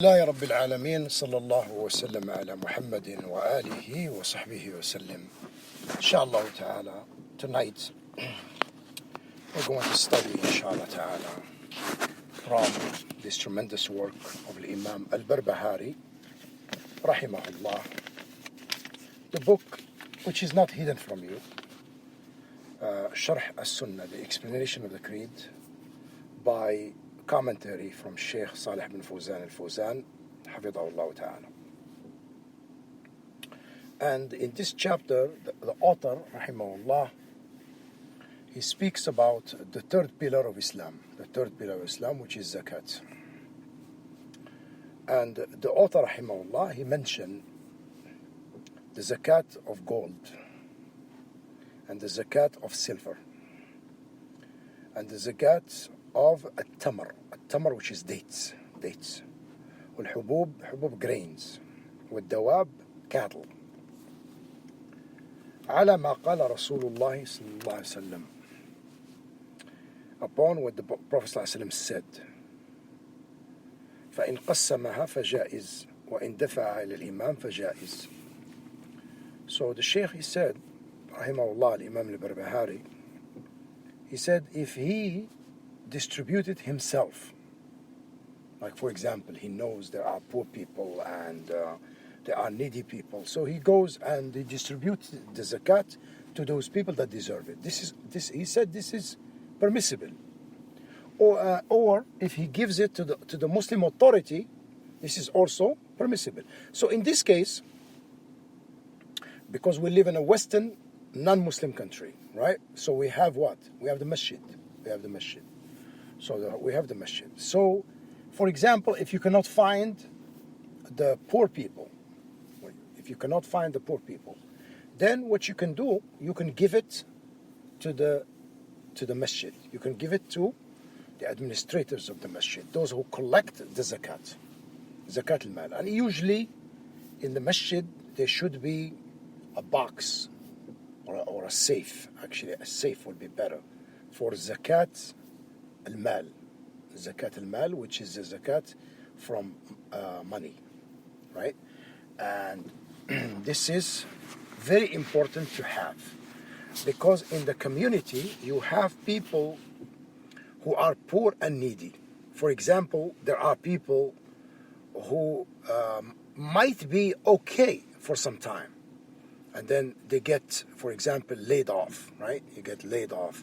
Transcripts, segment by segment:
الله رب العالمين صلى الله وسلم على محمد وآله وصحبه وسلم. Inshallah ta'ala, tonight we're going to study inshallah ta'ala from this tremendous work of Imam al-Barbahari rahimahullah, the book which is not hidden from you, Sharh us-Sunnah, the explanation of the creed, by commentary from Sheikh Salih bin Fawzan al-Fawzan hafidhahullah ta'ala. And in this chapter, the author rahimahullah, he speaks about the third pillar of Islam, which is zakat. And the author rahimahullah, he mentioned the zakat of gold and the zakat of silver and the zakat of التمر which is dates والحبوب حبوب grains والدواب cattle على ما قال رسول الله صلى الله عليه وسلم, upon what the Prophet صلى الله عليه وسلم said, فإن قسمها فجائز وإن دفع إلى الإمام فجائز. So the Shaykh, he said rahimahullah, Imam al-Barbahari, he said if he distributed himself, like for example he knows there are poor people and there are needy people, so he goes and he distributes the zakat to those people that deserve it. He said this is permissible. Or if he gives it to the Muslim authority, this is also permissible. So in this case, because we live in a Western non-Muslim country, right? So we have what? We have the masjid. So we have the masjid. So, for example, if you cannot find the poor people, then what you can do, you can give it to the masjid. You can give it to the administrators of the masjid, those who collect the zakat al-mal. And usually in the masjid there should be a box or a safe. Actually, a safe would be better for zakat al-mal, which is the zakat from money, right? And this is very important to have, because in the community you have people who are poor and needy. For example, there are people who might be okay for some time, and then they get, for example, laid off, right? You get laid off,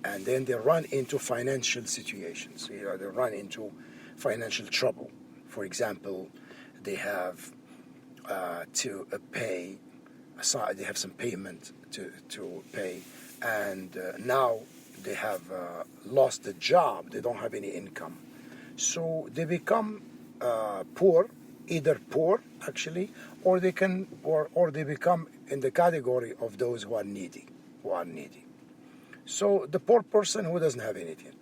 and then they run into financial situations. They run into financial trouble. For example, they have to pay, they have some payment to pay, and now they have lost the job. They don't have any income, so they become poor, either poor actually, or they become in the category of those who are needy. So the poor person who doesn't have anything,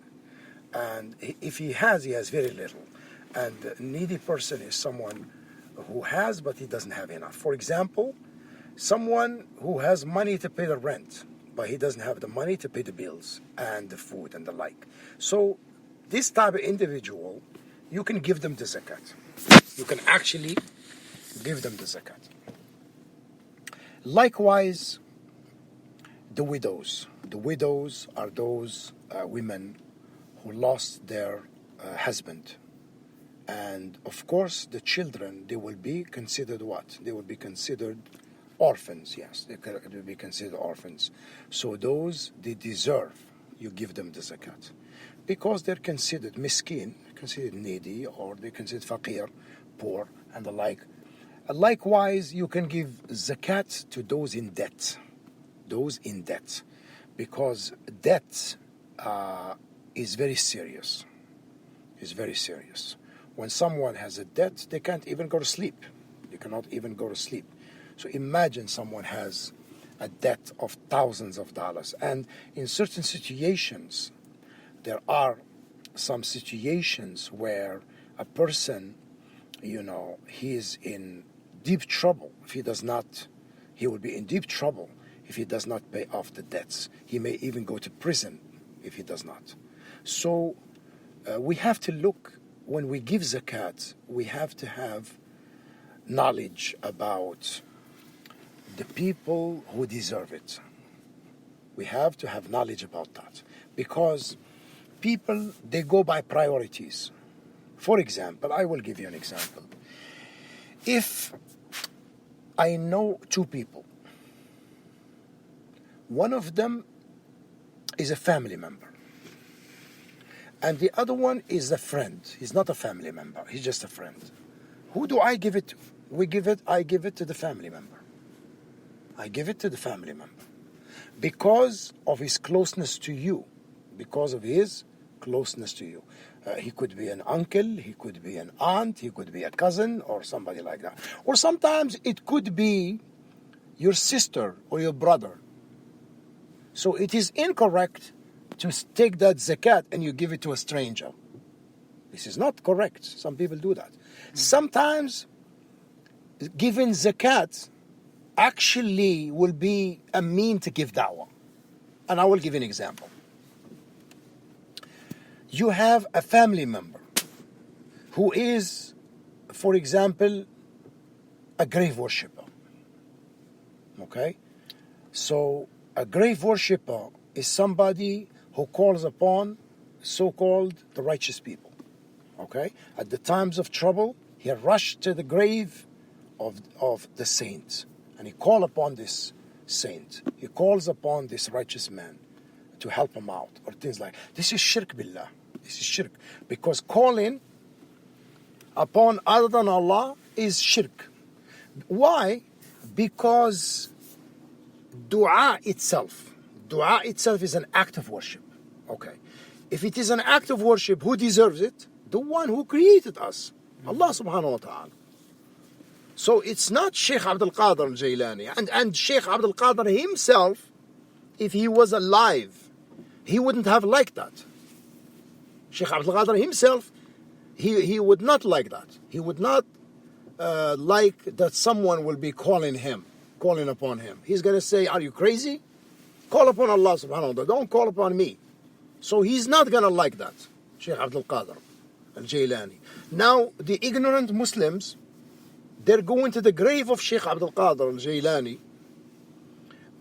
and if he has very little, and the needy person is someone who has but he doesn't have enough. For example, someone who has money to pay the rent, but he doesn't have the money to pay the bills and the food and the like. So this type of individual, you can give them the zakat. You can actually give them the zakat. Likewise, the widows. The widows are those women who lost their husband. And of course, the children, they will be considered what? They will be considered orphans, yes. They will be considered orphans. So those, they deserve, you give them the zakat. Because they're considered miskin, considered needy, or they're considered faqir, poor, and the like. Likewise, you can give zakat to those in debt. Because debt is very serious. When someone has a debt, they can't even go to sleep. They cannot even go to sleep. So imagine someone has a debt of thousands of dollars. And in certain situations, there are some situations where a person, he is in deep trouble. He will be in deep trouble if he does not pay off the debts. He may even go to prison if he does not. So we have to look when we give zakat, we have to have knowledge about the people who deserve it. We have to have knowledge about that, because people, they go by priorities. For example, I will give you an example. If I know two people, one of them is a family member, and the other one is a friend. He's not a family member, he's just a friend. Who do I give it to? I give it to the family member. I give it to the family member because of his closeness to you. Because of his closeness to you. He could be an uncle, he could be an aunt, he could be a cousin, or somebody like that. Or sometimes it could be your sister or your brother. So it is incorrect to take that zakat and you give it to a stranger. This is not correct. Some people do that. Sometimes giving zakat actually will be a mean to give da'wah. And I will give you an example. You have a family member who is, for example, a grave worshipper. Okay? So a grave worshipper is somebody who calls upon so-called the righteous people. Okay? At the times of trouble, he rushed to the grave of the saint, and he called upon this saint. He calls upon this righteous man to help him out, or things like this. Is shirk billah. This is shirk, because calling upon other than Allah is shirk. Why? Because dua itself is an act of worship. Okay, if it is an act of worship, who deserves it? The one who created us, Allah subhanahu wa ta'ala. So it's not Sheikh Abdul Qadir al-Jailani. And Sheikh Abdul Qadir himself, if he was alive, he wouldn't have liked that. Sheikh Abdul Qadir himself, he would not like that. He would not like that someone will be calling upon him. He's going to say, are you crazy? Call upon Allah subhanahu wa ta'ala. Don't call upon me. So he's not going to like that, Sheikh Abdul Qadir al-Jailani. Now, the ignorant Muslims, they're going to the grave of Sheikh Abdul Qadir al-Jailani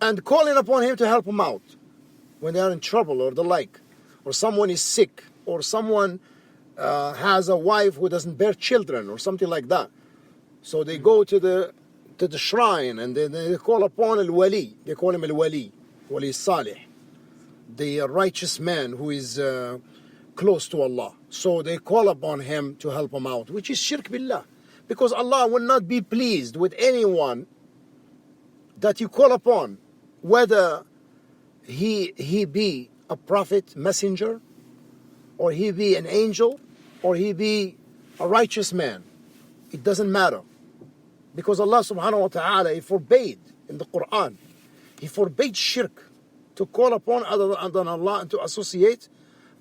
and calling upon him to help him out when they are in trouble or the like, or someone is sick, or someone has a wife who doesn't bear children, or something like that. So they go to the shrine and they call upon al-Wali. They call him al-Wali, Wali Salih, the righteous man who is close to Allah. So they call upon him to help him out, which is shirk billah. Because Allah will not be pleased with anyone that you call upon, whether he be a prophet, messenger, or he be an angel, or he be a righteous man. It doesn't matter. Because Allah subhanahu wa ta'ala, He forbade in the Quran, He forbade shirk, to call upon other than Allah and to associate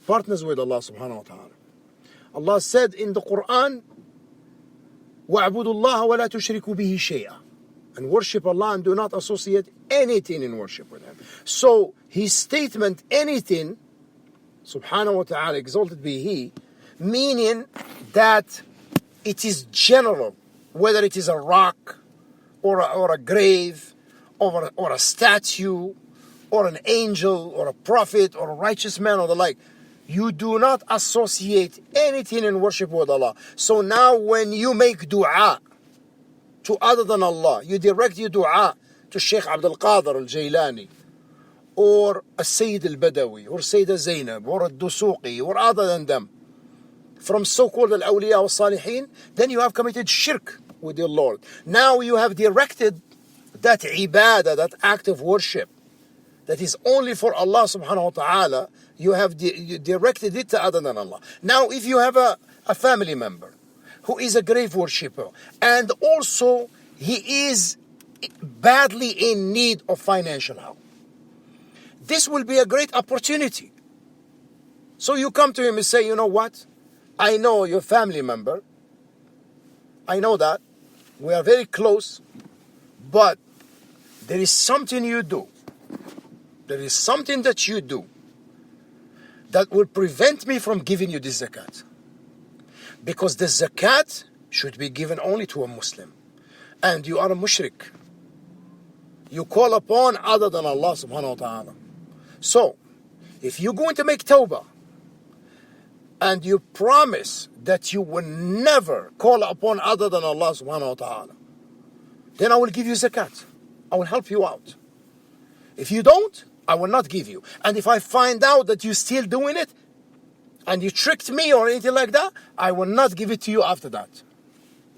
partners with Allah subhanahu wa ta'ala. Allah said in the Quran, وَاعْبُدُوا اللَّهَ وَلَا تُشْرِكُوا بِهِ شَيْئًا, and worship Allah and do not associate anything in worship with Him. So His statement, anything, subhanahu wa ta'ala, exalted be He, meaning that it is general, whether it is a rock or a grave or a statue or an angel or a prophet or a righteous man or the like. You do not associate anything in worship with Allah. So now when you make dua to other than Allah, you direct your dua to Sheikh Abdul Qadir al-Jailani, or a Sayyid al-Badawi, or Sayyida Zainab, or a Dusuqi, or other than them, from so-called al-awliya wal-salihin, then you have committed shirk with your Lord. Now you have directed that ibadah, that act of worship, that is only for Allah subhanahu wa ta'ala, you have directed it to other than Allah. Now if you have a family member who is a grave worshipper, and also he is badly in need of financial help, this will be a great opportunity. So you come to him and say, you know what? I know your family member. I know that. We are very close. But there is something you do. There is something that you do that will prevent me from giving you this zakat. Because the zakat should be given only to a Muslim. And you are a mushrik. You call upon other than Allah subhanahu wa ta'ala. So, if you're going to make tawbah, and you promise that you will never call upon other than Allah subhanahu wa ta'ala, then I will give you zakat. I will help you out. If you don't, I will not give you. And if I find out that you're still doing it, and you tricked me or anything like that, I will not give it to you after that.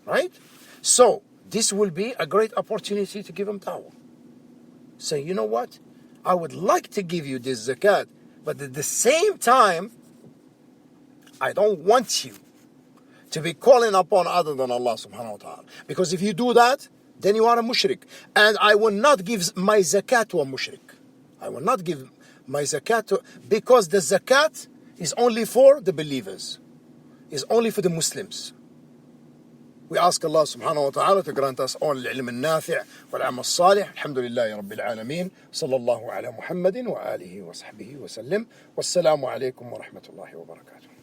Right? So, this will be a great opportunity to give him tawbah. Say, you know what? I would like to give you this zakat, but at the same time, I don't want you to be calling upon other than Allah subhanahu wa ta'ala. Because if you do that, then you are a mushrik. And I will not give my zakat to a mushrik. I will not give my zakat to, because the zakat is only for the believers. Is only for the Muslims. We ask Allah subhanahu wa ta'ala to grant us all al-ilm al-nafi' wal-amal salih. Alhamdulillahi rabbil alameen. Sallallahu ala Muhammadin wa alihi wa sahbihi wa sallim. Wassalamu alaikum wa rahmatullahi wa barakatuh.